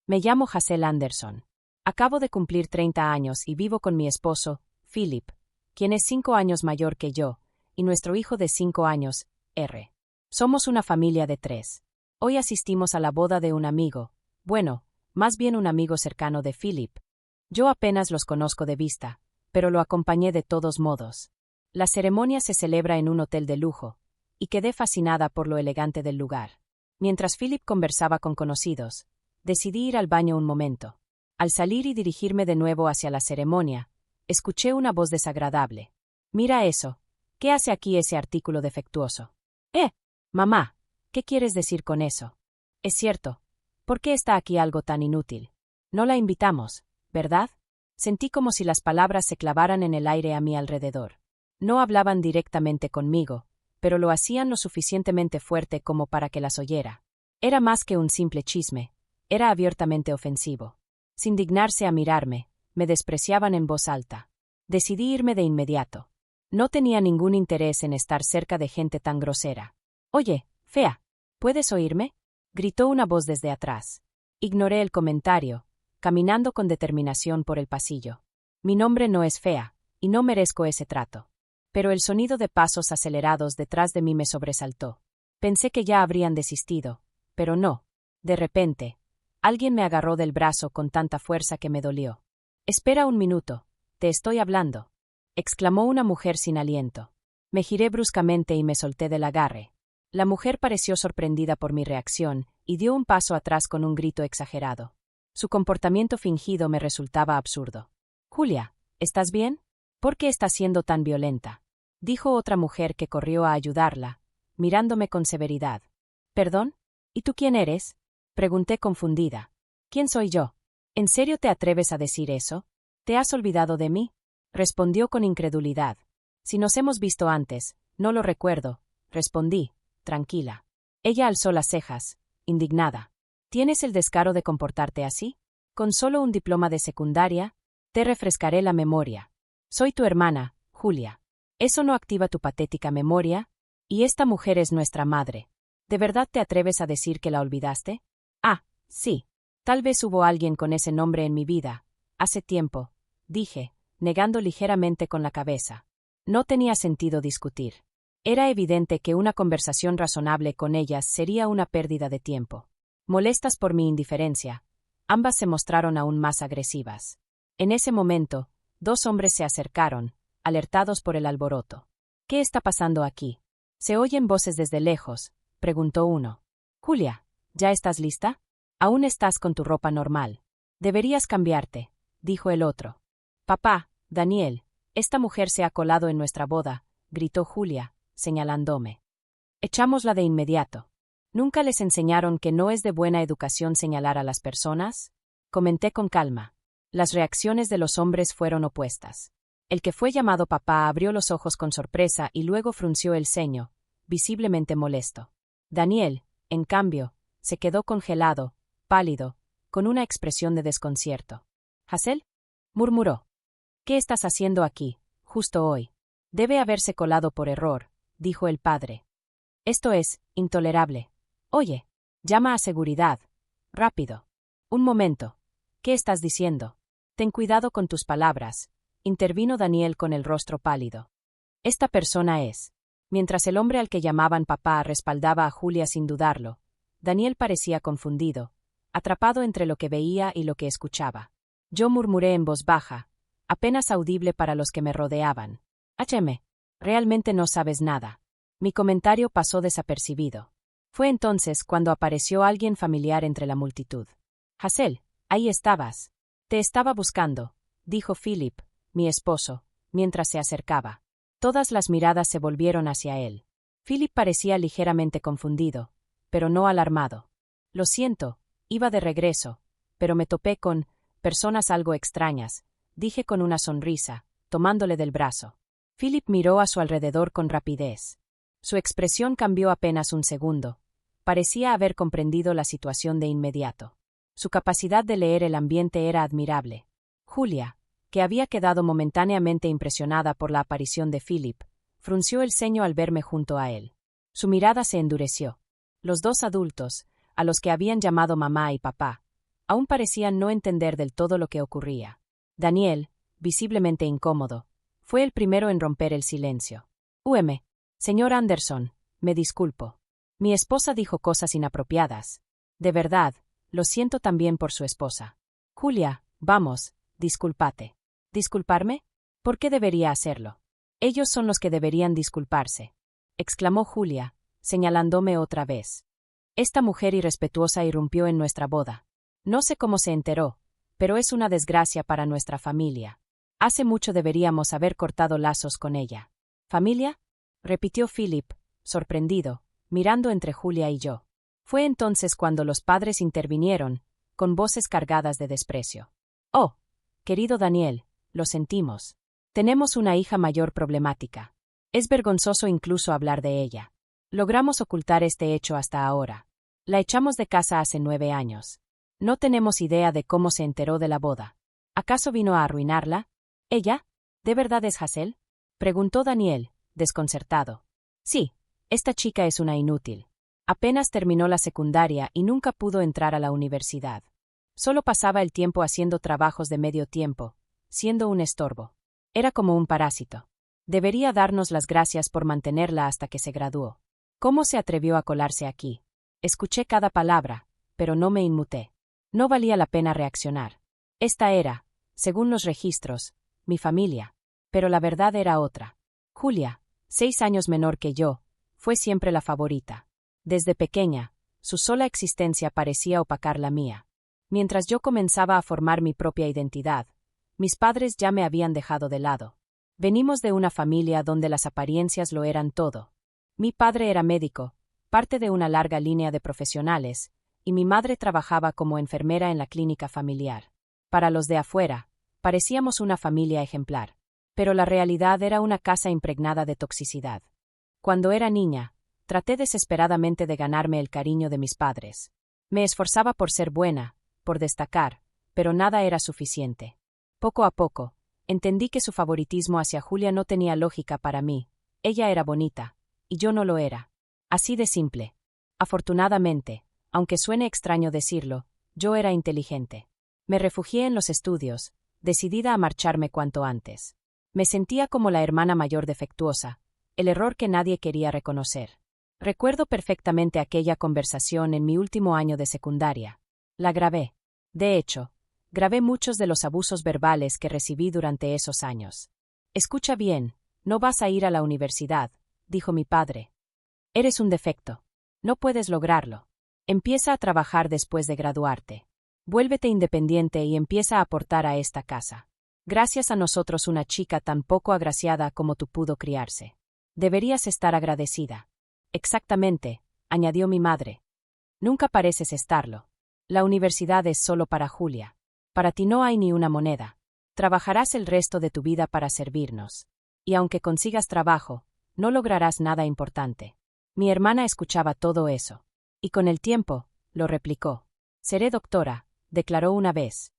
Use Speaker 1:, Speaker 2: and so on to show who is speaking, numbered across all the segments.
Speaker 1: Me llamo Hazel Anderson. Acabo de cumplir 30 años y vivo con mi esposo, Philip, quien es 5 años mayor que yo, y nuestro hijo de 5 años, R. Somos una familia de 3. Hoy asistimos a la boda de un amigo, bueno, más bien un amigo cercano de Philip. Yo apenas los conozco de vista, pero lo acompañé de todos modos. La ceremonia se celebra en un hotel de lujo, y quedé fascinada por lo elegante del lugar. Mientras Philip conversaba con conocidos, decidí ir al baño un momento. Al salir y dirigirme de nuevo hacia la ceremonia, escuché una voz desagradable. «Mira eso. ¿Qué hace aquí ese artículo defectuoso?» Mamá, ¿qué quieres decir con eso? Es cierto. ¿Por qué está aquí algo tan inútil? No la invitamos, ¿verdad? Sentí como si las palabras se clavaran en el aire a mi alrededor. No hablaban directamente conmigo, pero lo hacían lo suficientemente fuerte como para que las oyera. Era más que un simple chisme, era abiertamente ofensivo. Sin dignarse a mirarme, me despreciaban en voz alta. Decidí irme de inmediato. No tenía ningún interés en estar cerca de gente tan grosera. «Oye, fea, ¿puedes oírme?», gritó una voz desde atrás. Ignoré el comentario, caminando con determinación por el pasillo. Mi nombre no es fea, y no merezco ese trato. Pero el sonido de pasos acelerados detrás de mí me sobresaltó. Pensé que ya habrían desistido, pero no. De repente, alguien me agarró del brazo con tanta fuerza que me dolió. «Espera un minuto, te estoy hablando», exclamó una mujer sin aliento. Me giré bruscamente y me solté del agarre. La mujer pareció sorprendida por mi reacción y dio un paso atrás con un grito exagerado. Su comportamiento fingido me resultaba absurdo. «Julia, ¿estás bien? ¿Por qué estás siendo tan violenta?», dijo otra mujer que corrió a ayudarla, mirándome con severidad. «¿Perdón? ¿Y tú quién eres?», pregunté confundida. «¿Quién soy yo? ¿En serio te atreves a decir eso? ¿Te has olvidado de mí?», respondió con incredulidad. «Si nos hemos visto antes, no lo recuerdo», respondí, tranquila. Ella alzó las cejas, indignada. «¿Tienes el descaro de comportarte así? ¿Con solo un diploma de secundaria? Te refrescaré la memoria. Soy tu hermana, Julia. ¿Eso no activa tu patética memoria? Y esta mujer es nuestra madre. ¿De verdad te atreves a decir que la olvidaste?». «Ah, sí. Tal vez hubo alguien con ese nombre en mi vida. Hace tiempo», dije, negando ligeramente con la cabeza. No tenía sentido discutir. Era evidente que una conversación razonable con ellas sería una pérdida de tiempo. Molestas por mi indiferencia, ambas se mostraron aún más agresivas. En ese momento, 2 hombres se acercaron, alertados por el alboroto. «¿Qué está pasando aquí?». «Se oyen voces desde lejos», preguntó uno. «Julia, ¿ya estás lista? Aún estás con tu ropa normal. Deberías cambiarte», dijo el otro. «Papá, Daniel, esta mujer se ha colado en nuestra boda», gritó Julia, señalándome. «Echámosla de inmediato». «¿Nunca les enseñaron que no es de buena educación señalar a las personas?», comenté con calma. Las reacciones de los hombres fueron opuestas. El que fue llamado papá abrió los ojos con sorpresa y luego frunció el ceño, visiblemente molesto. Daniel, en cambio, se quedó congelado, pálido, con una expresión de desconcierto. «¿Hazel?», murmuró. «¿Qué estás haciendo aquí, justo hoy?». «Debe haberse colado por error», dijo el padre. «Esto es intolerable. Oye, llama a seguridad. Rápido». «Un momento. ¿Qué estás diciendo?». «Ten cuidado con tus palabras», intervino Daniel con el rostro pálido. «Esta persona es». Mientras el hombre al que llamaban papá respaldaba a Julia sin dudarlo, Daniel parecía confundido, atrapado entre lo que veía y lo que escuchaba. Yo murmuré en voz baja, apenas audible para los que me rodeaban. «HM, realmente no sabes nada». Mi comentario pasó desapercibido. Fue entonces cuando apareció alguien familiar entre la multitud. «Hazel, ahí estabas. Te estaba buscando», dijo Philip, mi esposo, mientras se acercaba. Todas las miradas se volvieron hacia él. Philip parecía ligeramente confundido, pero no alarmado. «Lo siento, iba de regreso, pero me topé con personas algo extrañas», dije con una sonrisa, tomándole del brazo. Philip miró a su alrededor con rapidez. Su expresión cambió apenas un segundo. Parecía haber comprendido la situación de inmediato. Su capacidad de leer el ambiente era admirable. Julia, que había quedado momentáneamente impresionada por la aparición de Philip, frunció el ceño al verme junto a él. Su mirada se endureció. Los 2 adultos, a los que habían llamado mamá y papá, Aún parecían no entender del todo lo que ocurría. Daniel, visiblemente incómodo, fue el primero en romper el silencio. Señor Anderson, me disculpo. Mi esposa dijo cosas inapropiadas. De verdad, lo siento también por su esposa. Julia, vamos, discúlpate. ¿Disculparme? ¿Por qué debería hacerlo? Ellos son los que deberían disculparse, exclamó Julia, señalándome otra vez. Esta mujer irrespetuosa irrumpió en nuestra boda. No sé cómo se enteró, pero es una desgracia para nuestra familia. Hace mucho deberíamos haber cortado lazos con ella. ¿Familia? Repitió Philip, sorprendido, mirando entre Julia y yo. Fue entonces cuando los padres intervinieron, con voces cargadas de desprecio. Oh, querido Daniel, lo sentimos. Tenemos una hija mayor problemática. Es vergonzoso incluso hablar de ella. Logramos ocultar este hecho hasta ahora. La echamos de casa hace 9 años. No tenemos idea de cómo se enteró de la boda. ¿Acaso vino a arruinarla? ¿Ella? ¿De verdad es Hazel? Preguntó Daniel, desconcertado. Sí, esta chica es una inútil. Apenas terminó la secundaria y nunca pudo entrar a la universidad. Solo pasaba el tiempo haciendo trabajos de medio tiempo, siendo un estorbo. Era como un parásito. Debería darnos las gracias por mantenerla hasta que se graduó. ¿Cómo se atrevió a colarse aquí? Escuché cada palabra, pero no me inmuté. No valía la pena reaccionar. Esta era, según los registros, mi familia. Pero la verdad era otra. Julia, 6 años menor que yo, fue siempre la favorita. Desde pequeña, su sola existencia parecía opacar la mía. Mientras yo comenzaba a formar mi propia identidad, mis padres ya me habían dejado de lado. Venimos de una familia donde las apariencias lo eran todo. Mi padre era médico, parte de una larga línea de profesionales, y mi madre trabajaba como enfermera en la clínica familiar. Para los de afuera, parecíamos una familia ejemplar. Pero la realidad era una casa impregnada de toxicidad. Cuando era niña, traté desesperadamente de ganarme el cariño de mis padres. Me esforzaba por ser buena, por destacar, pero nada era suficiente. Poco a poco, entendí que su favoritismo hacia Julia no tenía lógica para mí. Ella era bonita, y yo no lo era. Así de simple. Afortunadamente, aunque suene extraño decirlo, yo era inteligente. Me refugié en los estudios, decidida a marcharme cuanto antes. Me sentía como la hermana mayor defectuosa, el error que nadie quería reconocer. Recuerdo perfectamente aquella conversación en mi último año de secundaria. La grabé. De hecho, grabé muchos de los abusos verbales que recibí durante esos años. Escucha bien, no vas a ir a la universidad, dijo mi padre. Eres un defecto. No puedes lograrlo. Empieza a trabajar después de graduarte. Vuélvete independiente y empieza a aportar a esta casa. Gracias a nosotros una chica tan poco agraciada como tú pudo criarse. Deberías estar agradecida. Exactamente, añadió mi madre. Nunca pareces estarlo. La universidad es solo para Julia. Para ti no hay ni una moneda. Trabajarás el resto de tu vida para servirnos. Y aunque consigas trabajo, no lograrás nada importante. Mi hermana escuchaba todo eso. Y con el tiempo, lo replicó. Seré doctora, declaró una vez.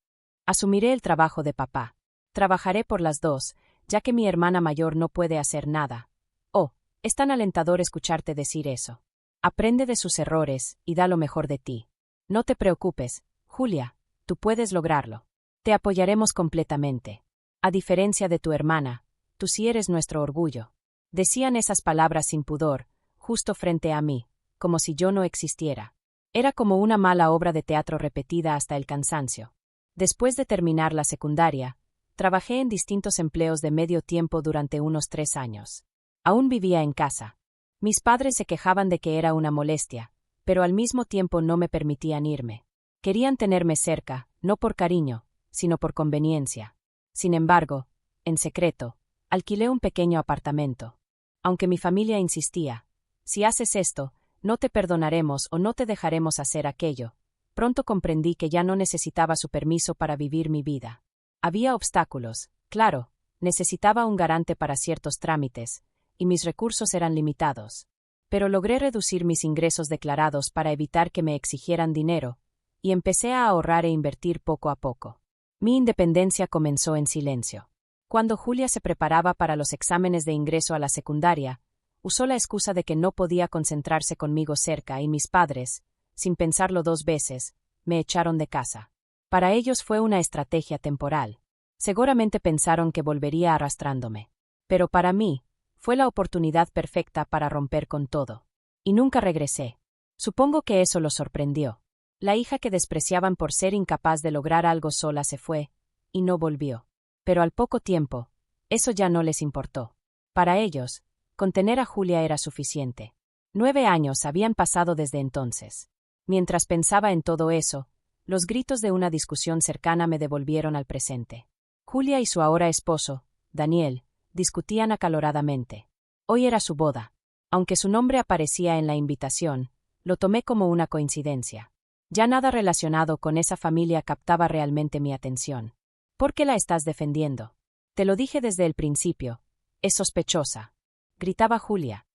Speaker 1: Asumiré el trabajo de papá. Trabajaré por las dos, ya que mi hermana mayor no puede hacer nada. Oh, es tan alentador escucharte decir eso. Aprende de sus errores y da lo mejor de ti. No te preocupes, Julia, tú puedes lograrlo. Te apoyaremos completamente. A diferencia de tu hermana, tú sí eres nuestro orgullo. Decían esas palabras sin pudor, justo frente a mí, como si yo no existiera. Era como una mala obra de teatro repetida hasta el cansancio. Después de terminar la secundaria, trabajé en distintos empleos de medio tiempo durante unos 3 años. Aún vivía en casa. Mis padres se quejaban de que era una molestia, pero al mismo tiempo no me permitían irme. Querían tenerme cerca, no por cariño, sino por conveniencia. Sin embargo, en secreto, alquilé un pequeño apartamento. Aunque mi familia insistía, si haces esto, no te perdonaremos o no te dejaremos hacer aquello. Pronto comprendí que ya no necesitaba su permiso para vivir mi vida. Había obstáculos, claro, necesitaba un garante para ciertos trámites, y mis recursos eran limitados. Pero logré reducir mis ingresos declarados para evitar que me exigieran dinero, y empecé a ahorrar e invertir poco a poco. Mi independencia comenzó en silencio. Cuando Julia se preparaba para los exámenes de ingreso a la secundaria, usó la excusa de que no podía concentrarse conmigo cerca y mis padres, sin pensarlo 2 veces, me echaron de casa. Para ellos fue una estrategia temporal. Seguramente pensaron que volvería arrastrándome. Pero para mí, fue la oportunidad perfecta para romper con todo. Y nunca regresé. Supongo que eso los sorprendió. La hija que despreciaban por ser incapaz de lograr algo sola se fue, y no volvió. Pero al poco tiempo, eso ya no les importó. Para ellos, con tener a Julia era suficiente. 9 años habían pasado desde entonces. Mientras pensaba en todo eso, los gritos de una discusión cercana me devolvieron al presente. Julia y su ahora esposo, Daniel, discutían acaloradamente. Hoy era su boda. Aunque su nombre aparecía en la invitación, lo tomé como una coincidencia. Ya nada relacionado con esa familia captaba realmente mi atención. ¿Por qué la estás defendiendo? Te lo dije desde el principio. Es sospechosa. Gritaba Julia.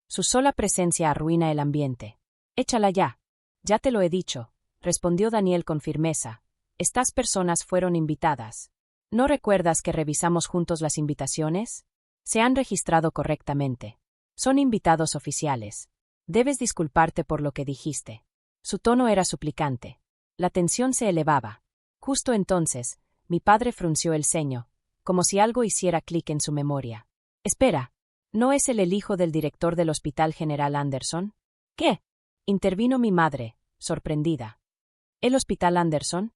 Speaker 1: Su sola presencia arruina el ambiente. Échala ya. Ya te lo he dicho, respondió Daniel con firmeza. Estas personas fueron invitadas. ¿No recuerdas que revisamos juntos las invitaciones? Se han registrado correctamente. Son invitados oficiales. Debes disculparte por lo que dijiste. Su tono era suplicante. La tensión se elevaba. Justo entonces, mi padre frunció el ceño, como si algo hiciera clic en su memoria. Espera, ¿no es él el hijo del director del Hospital General Anderson? ¿Qué? Intervino mi madre, sorprendida. ¿El Hospital Anderson?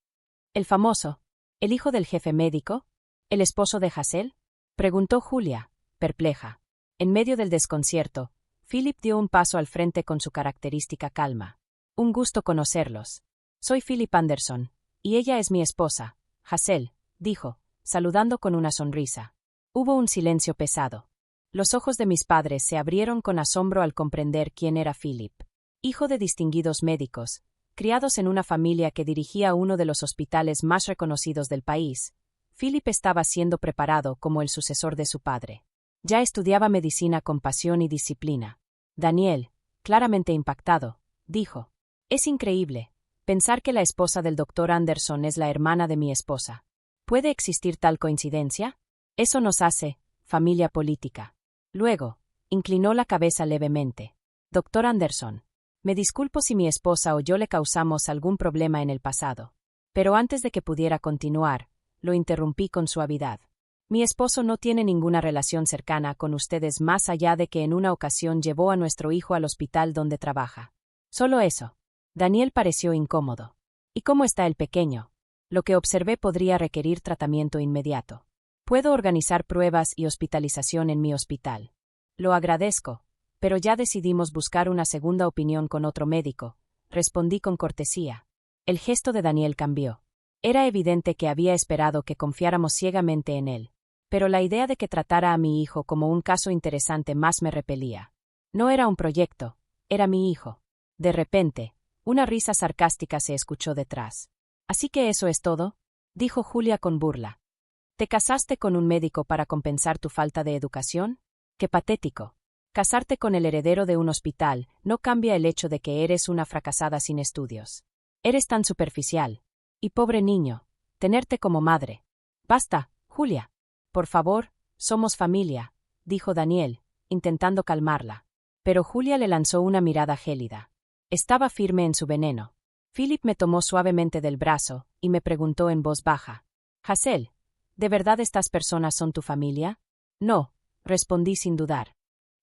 Speaker 1: ¿El famoso? ¿El hijo del jefe médico? ¿El esposo de Hassel? Preguntó Julia, perpleja. En medio del desconcierto, Philip dio un paso al frente con su característica calma. Un gusto conocerlos. Soy Philip Anderson, y ella es mi esposa, Hassel, dijo, saludando con una sonrisa. Hubo un silencio pesado. Los ojos de mis padres se abrieron con asombro al comprender quién era Philip. Hijo de distinguidos médicos, criados en una familia que dirigía uno de los hospitales más reconocidos del país, Philip estaba siendo preparado como el sucesor de su padre. Ya estudiaba medicina con pasión y disciplina. Daniel, claramente impactado, dijo: «Es increíble, pensar que la esposa del doctor Anderson es la hermana de mi esposa. ¿Puede existir tal coincidencia? Eso nos hace familia política». Luego, inclinó la cabeza levemente. «Doctor Anderson, me disculpo si mi esposa o yo le causamos algún problema en el pasado». Pero antes de que pudiera continuar, lo interrumpí con suavidad. «Mi esposo no tiene ninguna relación cercana con ustedes más allá de que en una ocasión llevó a nuestro hijo al hospital donde trabaja. Solo eso». Daniel pareció incómodo. «¿Y cómo está el pequeño?» «Lo que observé podría requerir tratamiento inmediato. Puedo organizar pruebas y hospitalización en mi hospital». «Lo agradezco, pero ya decidimos buscar una segunda opinión con otro médico», respondí con cortesía. El gesto de Daniel cambió. Era evidente que había esperado que confiáramos ciegamente en él. Pero la idea de que tratara a mi hijo como un caso interesante más me repelía. No era un proyecto, era mi hijo. De repente, una risa sarcástica se escuchó detrás. «¿Así que eso es todo?», dijo Julia con burla. «¿Te casaste con un médico para compensar tu falta de educación? ¡Qué patético! Casarte con el heredero de un hospital no cambia el hecho de que eres una fracasada sin estudios. Eres tan superficial. Y pobre niño, tenerte como madre». «Basta, Julia. Por favor, somos familia», dijo Daniel, intentando calmarla. Pero Julia le lanzó una mirada gélida. Estaba firme en su veneno. Philip me tomó suavemente del brazo y me preguntó en voz baja: «Hassel, ¿de verdad estas personas son tu familia?». «No», respondí sin dudar.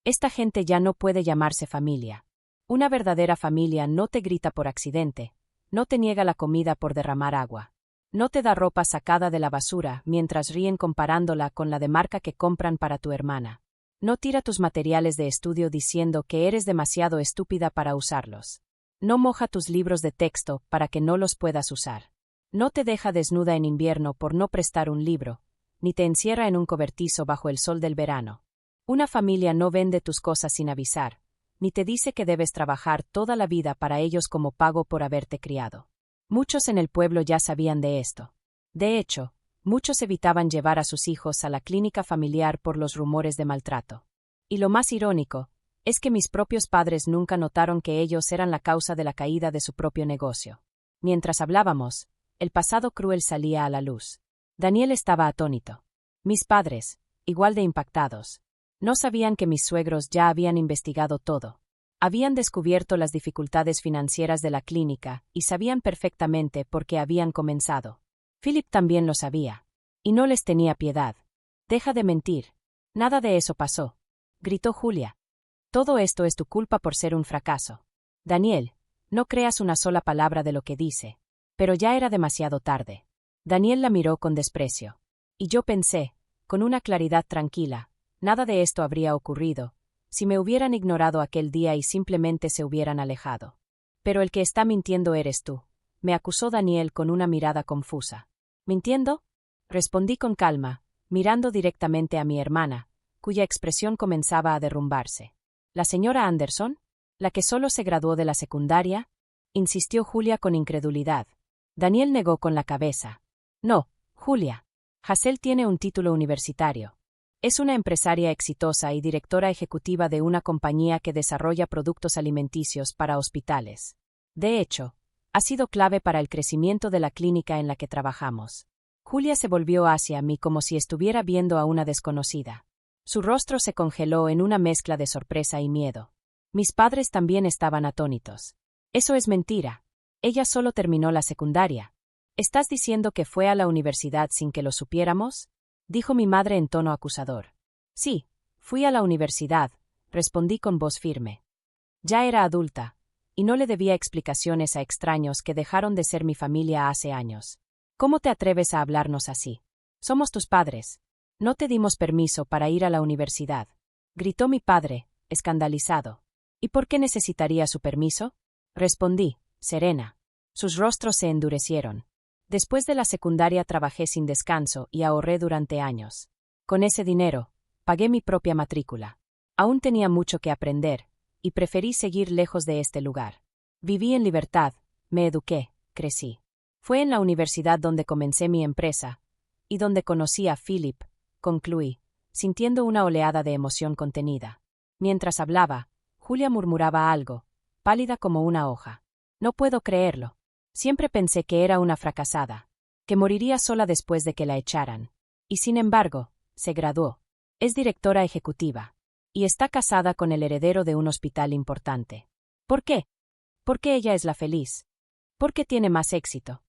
Speaker 1: «Esta gente ya no puede llamarse familia. Una verdadera familia no te grita por accidente, no te niega la comida por derramar agua, no te da ropa sacada de la basura mientras ríen comparándola con la de marca que compran para tu hermana. No tira tus materiales de estudio diciendo que eres demasiado estúpida para usarlos. No moja tus libros de texto para que no los puedas usar. No te deja desnuda en invierno por no prestar un libro, ni te encierra en un cobertizo bajo el sol del verano. Una familia no vende tus cosas sin avisar, ni te dice que debes trabajar toda la vida para ellos como pago por haberte criado». Muchos en el pueblo ya sabían de esto. De hecho, muchos evitaban llevar a sus hijos a la clínica familiar por los rumores de maltrato. Y lo más irónico es que mis propios padres nunca notaron que ellos eran la causa de la caída de su propio negocio. Mientras hablábamos, el pasado cruel salía a la luz. Daniel estaba atónito. Mis padres, igual de impactados, no sabían que mis suegros ya habían investigado todo. Habían descubierto las dificultades financieras de la clínica y sabían perfectamente por qué habían comenzado. Philip también lo sabía. Y no les tenía piedad. «Deja de mentir. Nada de eso pasó», gritó Julia. «Todo esto es tu culpa por ser un fracaso. Daniel, no creas una sola palabra de lo que dice». Pero ya era demasiado tarde. Daniel la miró con desprecio. Y yo pensé, con una claridad tranquila, nada de esto habría ocurrido, si me hubieran ignorado aquel día y simplemente se hubieran alejado. «Pero el que está mintiendo eres tú», me acusó Daniel con una mirada confusa. «¿Mintiendo?», respondí con calma, mirando directamente a mi hermana, cuya expresión comenzaba a derrumbarse. «¿La señora Anderson? ¿La que solo se graduó de la secundaria?», insistió Julia con incredulidad. Daniel negó con la cabeza. «No, Julia. Hazel tiene un título universitario. Es una empresaria exitosa y directora ejecutiva de una compañía que desarrolla productos alimenticios para hospitales. De hecho, ha sido clave para el crecimiento de la clínica en la que trabajamos». Julia se volvió hacia mí como si estuviera viendo a una desconocida. Su rostro se congeló en una mezcla de sorpresa y miedo. Mis padres también estaban atónitos. «Eso es mentira. Ella solo terminó la secundaria». «¿Estás diciendo que fue a la universidad sin que lo supiéramos?», dijo mi madre en tono acusador. «Sí, fui a la universidad», respondí con voz firme. Ya era adulta, y no le debía explicaciones a extraños que dejaron de ser mi familia hace años. «¿Cómo te atreves a hablarnos así? Somos tus padres. No te dimos permiso para ir a la universidad», gritó mi padre, escandalizado. «¿Y por qué necesitaría su permiso?», respondí, serena. Sus rostros se endurecieron. Después de la secundaria trabajé sin descanso y ahorré durante años. Con ese dinero, pagué mi propia matrícula. Aún tenía mucho que aprender, y preferí seguir lejos de este lugar. Viví en libertad, me eduqué, crecí. Fue en la universidad donde comencé mi empresa, y donde conocí a Philip, concluí, sintiendo una oleada de emoción contenida. Mientras hablaba, Julia murmuraba algo, pálida como una hoja. «No puedo creerlo. Siempre pensé que era una fracasada, que moriría sola después de que la echaran. Y sin embargo, se graduó. Es directora ejecutiva. Y está casada con el heredero de un hospital importante. ¿Por qué? ¿Por qué ella es la feliz? ¿Por qué tiene más éxito?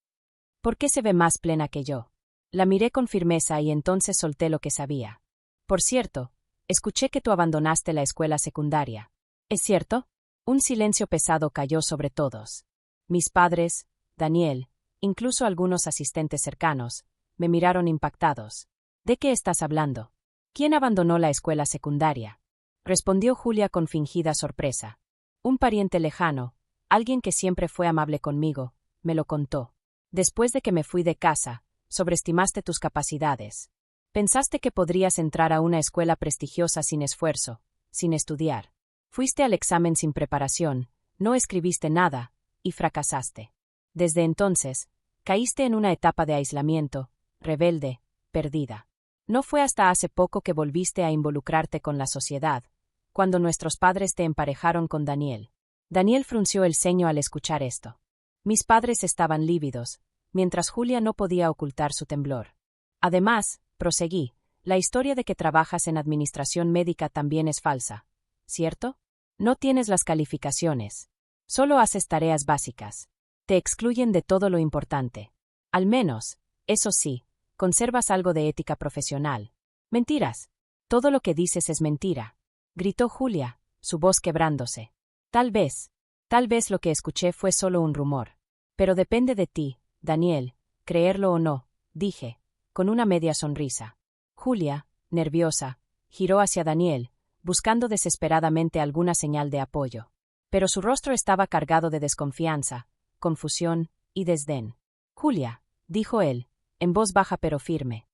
Speaker 1: ¿Por qué se ve más plena que yo?». La miré con firmeza y entonces solté lo que sabía. «Por cierto, escuché que tú abandonaste la escuela secundaria. ¿Es cierto?». Un silencio pesado cayó sobre todos. Mis padres, Daniel, incluso algunos asistentes cercanos, me miraron impactados. «¿De qué estás hablando? ¿Quién abandonó la escuela secundaria?», respondió Julia con fingida sorpresa. «Un pariente lejano, alguien que siempre fue amable conmigo, me lo contó. Después de que me fui de casa, sobreestimaste tus capacidades. Pensaste que podrías entrar a una escuela prestigiosa sin esfuerzo, sin estudiar. Fuiste al examen sin preparación, no escribiste nada, y fracasaste. Desde entonces, caíste en una etapa de aislamiento, rebelde, perdida. No fue hasta hace poco que volviste a involucrarte con la sociedad, cuando nuestros padres te emparejaron con Daniel». Daniel frunció el ceño al escuchar esto. Mis padres estaban lívidos, mientras Julia no podía ocultar su temblor. «Además», proseguí, «la historia de que trabajas en administración médica también es falsa, ¿cierto? No tienes las calificaciones. Solo haces tareas básicas. Te excluyen de todo lo importante. Al menos, eso sí, conservas algo de ética profesional». «Mentiras. Todo lo que dices es mentira», gritó Julia, su voz quebrándose. Tal vez lo que escuché fue solo un rumor. Pero depende de ti, Daniel, creerlo o no, dije, con una media sonrisa. Julia, nerviosa, giró hacia Daniel, buscando desesperadamente alguna señal de apoyo. Pero su rostro estaba cargado de desconfianza, confusión y desdén. «Julia», dijo él, en voz baja pero firme.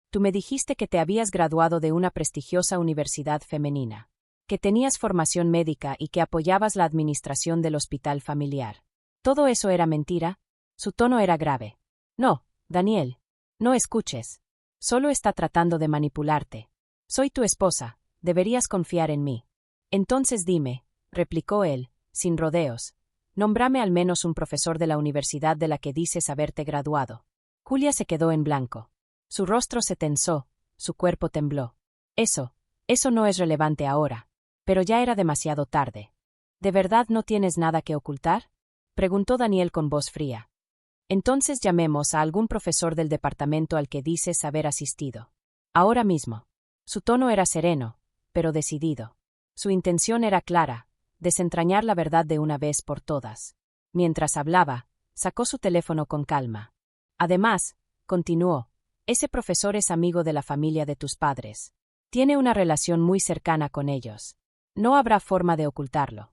Speaker 1: «Tú me dijiste que te habías graduado de una prestigiosa universidad femenina, que tenías formación médica y que apoyabas la administración del hospital familiar. ¿Todo eso era mentira?». Su tono era grave. «No, Daniel. No escuches. Solo está tratando de manipularte. Soy tu esposa, deberías confiar en mí». «Entonces dime», replicó él, sin rodeos, «nómbrame al menos un profesor de la universidad de la que dices haberte graduado». Julia se quedó en blanco. Su rostro se tensó, su cuerpo tembló. Eso no es relevante ahora. Pero ya era demasiado tarde. ¿De verdad no tienes nada que ocultar? Preguntó Daniel con voz fría. Entonces llamemos a algún profesor del departamento al que dices haber asistido. Ahora mismo. Su tono era sereno, pero decidido. Su intención era clara, desentrañar la verdad de una vez por todas. Mientras hablaba, sacó su teléfono con calma. Además, continuó, ese profesor es amigo de la familia de tus padres. Tiene una relación muy cercana con ellos. No habrá forma de ocultarlo.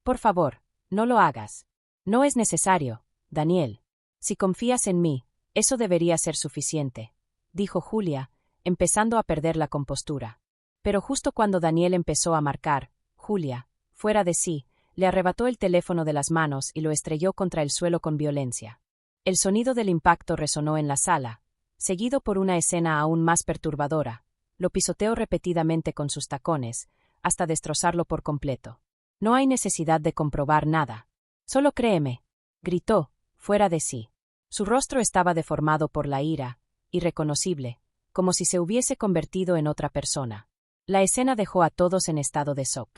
Speaker 1: Por favor, no lo hagas. No es necesario, Daniel. Si confías en mí, eso debería ser suficiente, dijo Julia, empezando a perder la compostura. Pero justo cuando Daniel empezó a marcar, Julia, fuera de sí, le arrebató el teléfono de las manos y lo estrelló contra el suelo con violencia. El sonido del impacto resonó en la sala, seguido por una escena aún más perturbadora. Lo pisoteó repetidamente con sus tacones, hasta destrozarlo por completo. No hay necesidad de comprobar nada. Solo créeme, gritó, fuera de sí. Su rostro estaba deformado por la ira, irreconocible, como si se hubiese convertido en otra persona. La escena dejó a todos en estado de shock.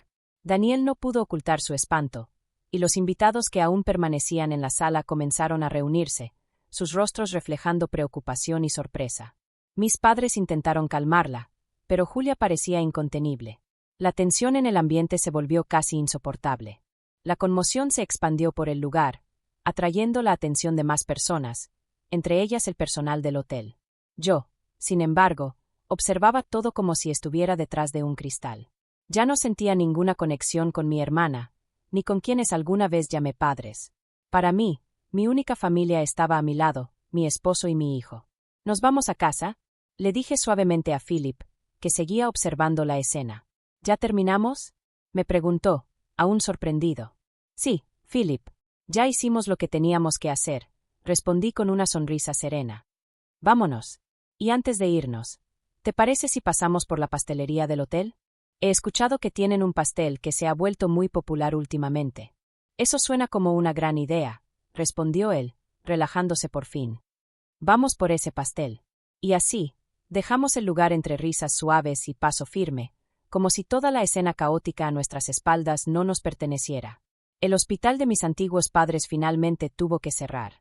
Speaker 1: Daniel no pudo ocultar su espanto, y los invitados que aún permanecían en la sala comenzaron a reunirse, sus rostros reflejando preocupación y sorpresa. Mis padres intentaron calmarla, pero Julia parecía incontenible. La tensión en el ambiente se volvió casi insoportable. La conmoción se expandió por el lugar, atrayendo la atención de más personas, entre ellas el personal del hotel. Yo, sin embargo, observaba todo como si estuviera detrás de un cristal. Ya no sentía ninguna conexión con mi hermana, ni con quienes alguna vez llamé padres. Para mí, mi única familia estaba a mi lado, mi esposo y mi hijo. ¿Nos vamos a casa?, le dije suavemente a Philip, que seguía observando la escena. ¿Ya terminamos?, me preguntó, aún sorprendido. Sí, Philip, ya hicimos lo que teníamos que hacer, respondí con una sonrisa serena. Vámonos. Y antes de irnos, ¿te parece si pasamos por la pastelería del hotel? He escuchado que tienen un pastel que se ha vuelto muy popular últimamente. Eso suena como una gran idea, respondió él, relajándose por fin. Vamos por ese pastel. Y así, dejamos el lugar entre risas suaves y paso firme, como si toda la escena caótica a nuestras espaldas no nos perteneciera. El hospital de mis antiguos padres finalmente tuvo que cerrar.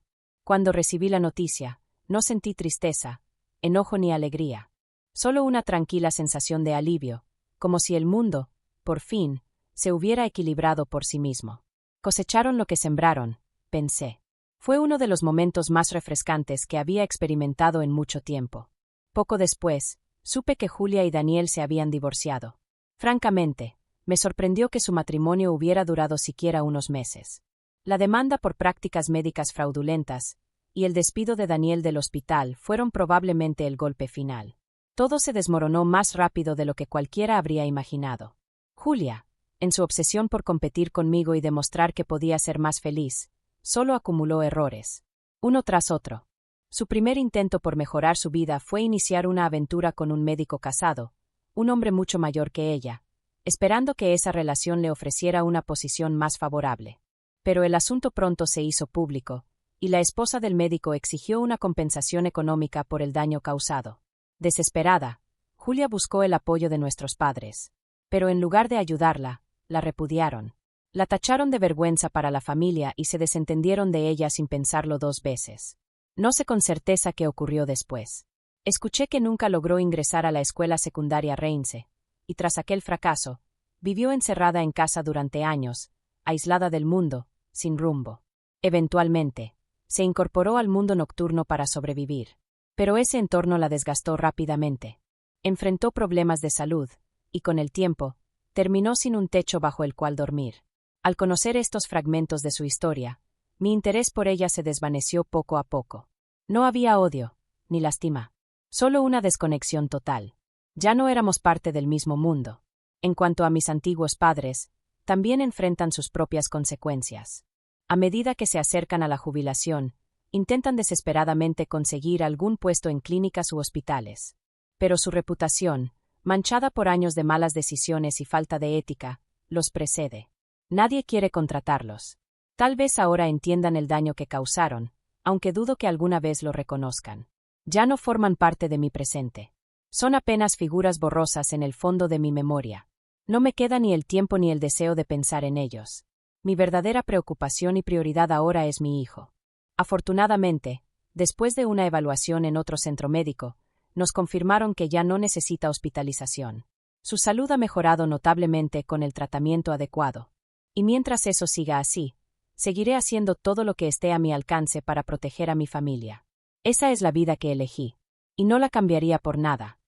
Speaker 1: Cuando recibí la noticia, no sentí tristeza, enojo ni alegría. Solo una tranquila sensación de alivio, como si el mundo, por fin, se hubiera equilibrado por sí mismo. Cosecharon lo que sembraron, pensé. Fue uno de los momentos más refrescantes que había experimentado en mucho tiempo. Poco después, supe que Julia y Daniel se habían divorciado. Francamente, me sorprendió que su matrimonio hubiera durado siquiera unos meses. La demanda por prácticas médicas fraudulentas y el despido de Daniel del hospital fueron probablemente el golpe final. Todo se desmoronó más rápido de lo que cualquiera habría imaginado. Julia, en su obsesión por competir conmigo y demostrar que podía ser más feliz, solo acumuló errores, uno tras otro. Su primer intento por mejorar su vida fue iniciar una aventura con un médico casado, un hombre mucho mayor que ella, esperando que esa relación le ofreciera una posición más favorable. Pero el asunto pronto se hizo público, y la esposa del médico exigió una compensación económica por el daño causado. Desesperada, Julia buscó el apoyo de nuestros padres. Pero en lugar de ayudarla, la repudiaron. La tacharon de vergüenza para la familia y se desentendieron de ella sin pensarlo dos veces. No sé con certeza qué ocurrió después. Escuché que nunca logró ingresar a la escuela secundaria Reince, y tras aquel fracaso, vivió encerrada en casa durante años, aislada del mundo, sin rumbo. Eventualmente, se incorporó al mundo nocturno para sobrevivir. Pero ese entorno la desgastó rápidamente. Enfrentó problemas de salud, y con el tiempo, terminó sin un techo bajo el cual dormir. Al conocer estos fragmentos de su historia, mi interés por ella se desvaneció poco a poco. No había odio, ni lástima. Solo una desconexión total. Ya no éramos parte del mismo mundo. En cuanto a mis antiguos padres, también enfrentan sus propias consecuencias. A medida que se acercan a la jubilación, intentan desesperadamente conseguir algún puesto en clínicas u hospitales. Pero su reputación, manchada por años de malas decisiones y falta de ética, los precede. Nadie quiere contratarlos. Tal vez ahora entiendan el daño que causaron, aunque dudo que alguna vez lo reconozcan. Ya no forman parte de mi presente. Son apenas figuras borrosas en el fondo de mi memoria. No me queda ni el tiempo ni el deseo de pensar en ellos. Mi verdadera preocupación y prioridad ahora es mi hijo. Afortunadamente, después de una evaluación en otro centro médico, nos confirmaron que ya no necesita hospitalización. Su salud ha mejorado notablemente con el tratamiento adecuado. Y mientras eso siga así, seguiré haciendo todo lo que esté a mi alcance para proteger a mi familia. Esa es la vida que elegí, y no la cambiaría por nada.